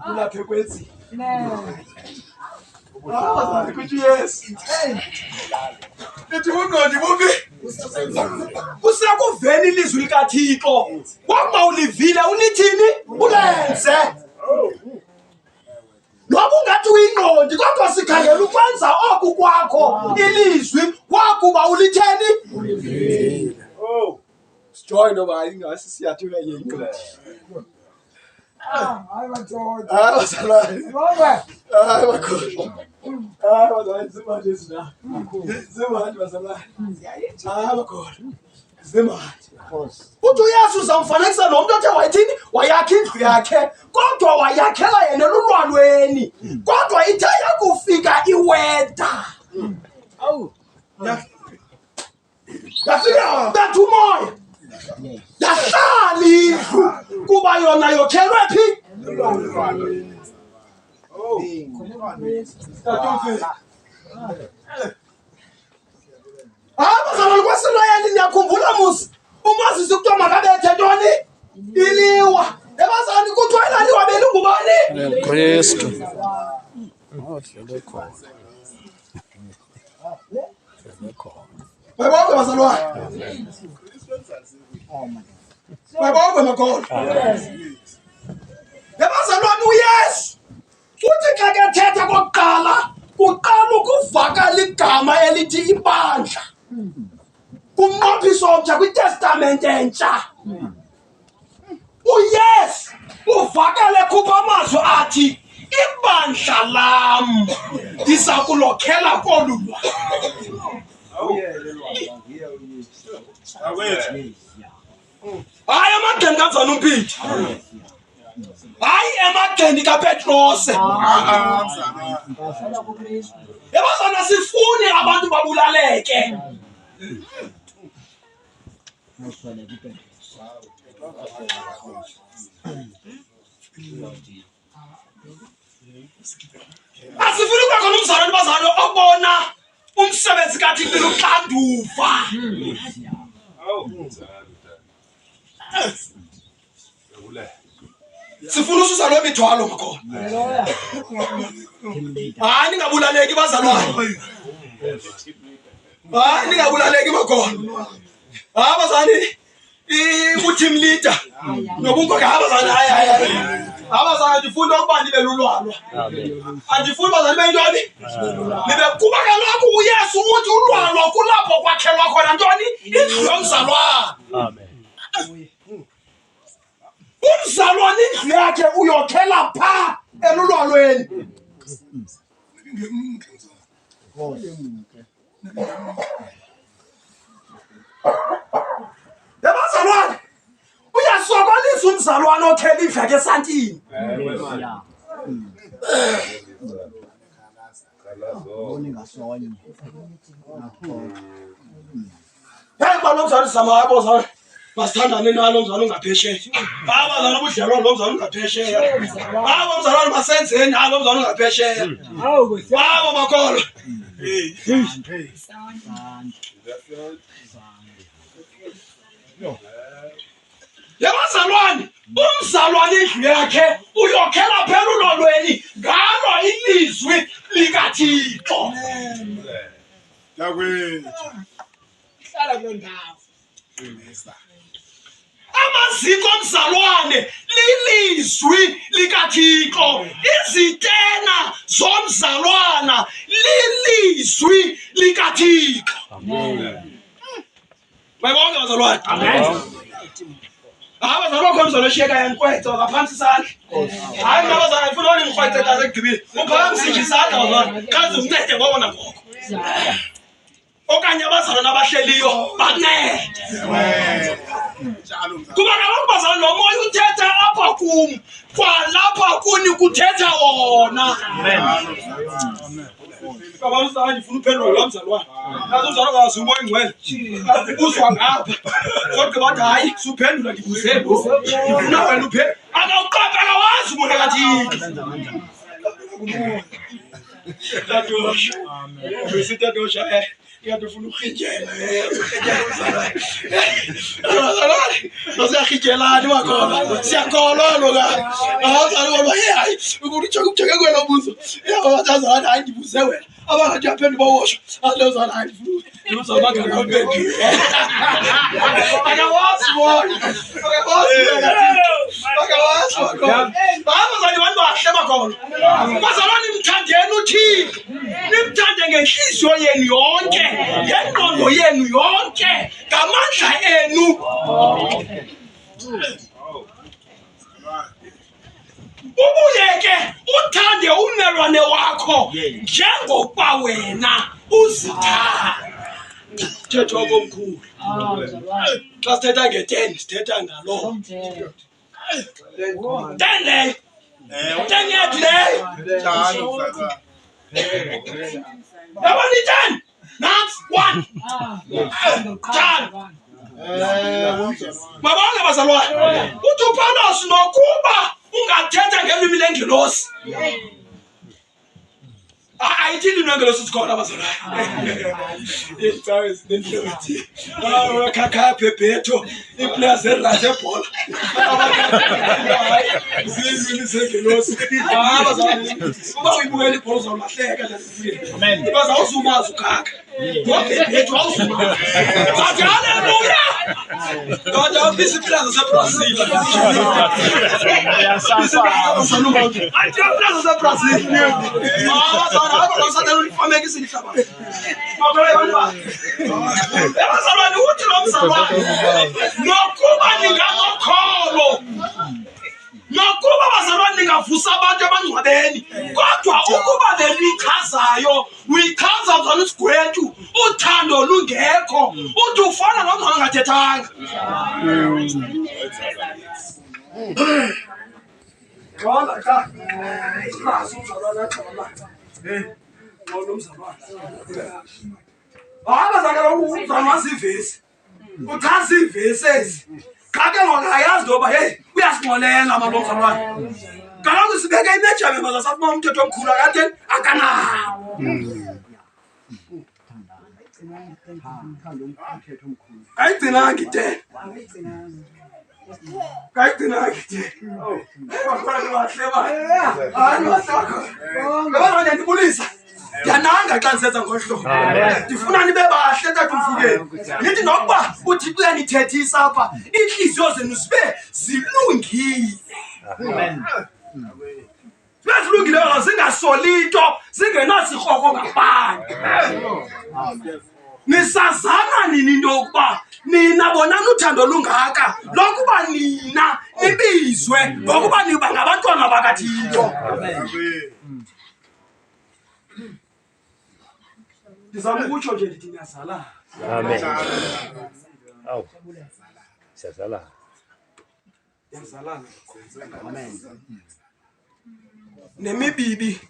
Ulaphe kwenzi. Kuthi yes. Nithi ungqondi bubi. Usakuvena ilizwi likaThixo. Kwakuba ulivile unithini? Ulenze. Noba ungathi uyingqondi kodwa sikhangela ukwenza oku kwakho ilizwi kwakuba ulitheni? Ulivile. Oh. Sijoy noba ingasi siyathi kanye ingqondi. Hayi madoda. Hayi basalwane. Ngoba. Hayi bakhona. Hayi bazalwane simanje sina. Simanje basalwane. Hayi bakhona. Simanje. Uthi uyazi uzamfanekisa nomuntu othe wayithini? Wayakha indlu yakhe. Kodwa wayakhela yena lulwalweni. Kodwa ithe yakufika iweda. Awu. Yafika bathu umoya. Yahlala indlu kuba yona yokhelwe phi? Oh. Bazalwane kwasiloyeni niyakhumbula musi. Umazisi kuthiwa makabethe ntoni? Iliwa. Ebazalwane kuthiwa ilaliwa belungubani? Amakristu. Bayibonke bazalwane. Bayibonke makhona. Ebazalwane uYesu futhi xa kethetha kokuqala uqala ukuvakala igama elithi ibandla. Kumnqophiso omtsha kwiTestamente entsha. uYesu uvakala ekhupha amazwi athi ibandla lam ndiza kulokhela kolu hayi emageni kanjani umphithi? Hayi emageni kaPetrose. Ebazana sifuni abantu babulaleke. Asifuni kube khona umzalwane bazalwane obona umsebenzi kaThixo uxanduva. Sifuna ususa lo mithwalo makhona. Hayi ningabulaleki bazalwane. Hayi ningabulaleki makhona. Abazali team leader nobunkokheli abazali hayi abazali ndifuna ukuba nibe lulwalwa. Andifuni bazali bentoni nibe kuba kaloku uYesu uthi ulwalwa kulapho kwakhelwa khona ntoni indlu yomzalwane. Amen. Umzalwane indlu yakhe uyokhela pha elulwalweni. Yabazalwane uyasokolisa umzalwane okhela indlu yakhe esantini. Hey balo mzalwane sama abozalwane masithandane nalo mzalwane ungaphesheya. Abazalwane ubudlelwano lo mzalwane ungaphesheya. Abo mzalwane masenzeni abo mzalwane ungaphesheya. Abo makholo. Yabazalwane umzalwane indlu yakhe uyokhela phela ulolweni ngalo ilizwi likaThixo. Yakwethu hlala kulo ndawo. Amaziko omzalwane lilizwi likaThixo. Izitena zomzalwana lilizwi likaThixo. Amen. Bayibonke bazalwane. Amen. Abazalwane bakho mzalwane sheka yankwetha ngaphansi isandla. Hayi abazalwane ngifuna wena ngikhwethe kaze egqibile. Uphakamisa isandla bazalwane. Kaze uncede ngobona ngoko. Okanye abazalwane abahleliyo bancede. Kuba kaloku bazalwane nomoya uthetha apha kum kwalapha kuni kuthetha wona. Amen. Kabazalwane ndifuna uphendula lo mzalwane. Nazo umzalwane akazi umoya ingcwele. Uzwa ngapha. Kodwa bathi hayi suphendula ndibuze lo. Ndifuna wena uphendula. Akawuqapha akawazi umoya kaThixo. Tatosha. Amen. Bese tatosha ngiyafuna ukujela Nosiyachijelani wakhona. Siyakholwa ka. Awuzali ngoba hey ukuthi ukujeke kwena ubuzo. Yabazali hayi ngibuze wena. Abangathi yaphendula bawoshwa. Alozali hayi futhi. Uzobanga ngaphendula. Akawazi wona. Akawazi wona. Abazali wani bahle bakhona. Bazalwane nimthandeni uThixo. Nimthande ngenhliziyo yenu yonke. Ngengqondo yenu yonke. Ngamandla enu. Ubuyeke uthande ummelwane wakho njengokuba wena uzithanda. Thetha komkhulu. Xa sithetha nge-10 sithetha ngalo. 10 leyo. 10 yethu leyo. Yabona 10. Nansi 1. Njalo. Mabanga bazalwane. Uthi uPawulos nokuba ungathetha ngelimi lengelosi. Ayithi ilimi lengelosi sikhona bazalwane. Itsawe sinenhlothi. Khakha phephetho iplayers ezebhola. Izilimi zengelosi. Bazalwane. Kuba uyibukela ibhola uzolahleka lesifini. Amen. Because awuzumazi ukhakha. Phephetho awuzumazi. Haleluya. God awubisi players zeBrazil. Players zeBrazil. Abazalwane ufameke isihlaba. Abazalwane uthi lo mzalwane nokuba ningamokholo nokuba abazalwane ningavusa abantu abangcwabeni kodwa ukuba lelichazayo uyichaza mzalwane isigwethu uthando lungekho uthi ufana nomngane ongathethanga. Ngoba cha umzalwane achama abazakala umzalwane ivesi uchaza ivesi ezi kake ngokayazi ngoba hey uyasimolela amalomzalwane kaloku sibeke imejame bazasathi uma umthetho omkhulu akade akanawo kayigcina ngite kayigcina ngite bakhona bahleba hayi bahleba ndibulisa yananga xa nisenza ngohlobo ndifuna nibe bahle tathu mfukeni nithi nokuba uthi uyanithethisa apha inhliziyo zenu sibe zilungile. Amen. Bezilungile zingasolito zingenasikroko ngabantu. Nisazana nini into yokuba nina bonani uthando lungaka lokuba nina nibizwe ngokuba niba ngabantwana bakaThixo. Ndizama ukutsho nje ndithi ngiyazalana. Amen. Awu. Siyazalana. Yazalana. Amen. Nemibibi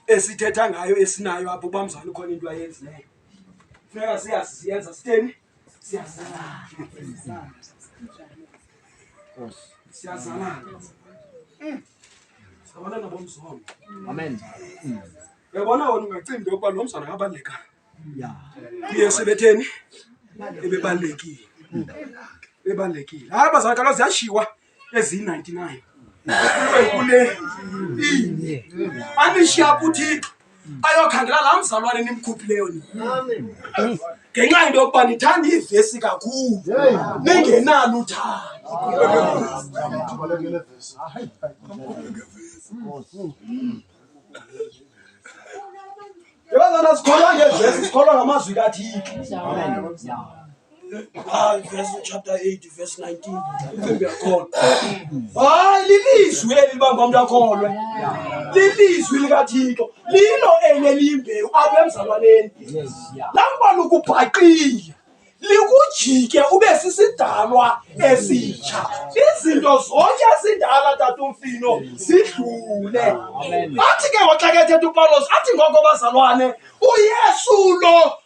esithetha ngayo esinayo apho bamzali khona into ayenzileyo. Funeka siyenza sitheni? Siyazalana. Siyazalana. Sabona nabomzombe. Amen. Uyabona wona ungacimbi ukuba lo mzana akabalekanga. Ya. Yesu betheni? Ebebalekile. Ebalekile. Hayi bazalwane kaloku ziyashiwa ezi99. Kule inye. Anishiya uThixo. Ayokhangela la mzalwane nimkhuphileyo ni. Amen. Ngenxa into yokuba nithanda ivesi kakhulu. Ningenalo uthando. Abalekele vesi. Hayi. Yabazana sikholwa ngevesi sikholwa ngamazwi kaThixo. Amen. Verse chapter 8 verse 19 imvimbi yakhona. Hayi lilizwi elibamba umuntu akholwe. Lilizwi likaThixo lilo elimbewu apha emzalwaneni. Lamba lokubhaqile likujike ube sisidalwa esitsha. Izinto zonke ezindala tata umfino sidlule. Athi ke waxa ke thetha uPawulos athi ngoko bazalwane uYesu lo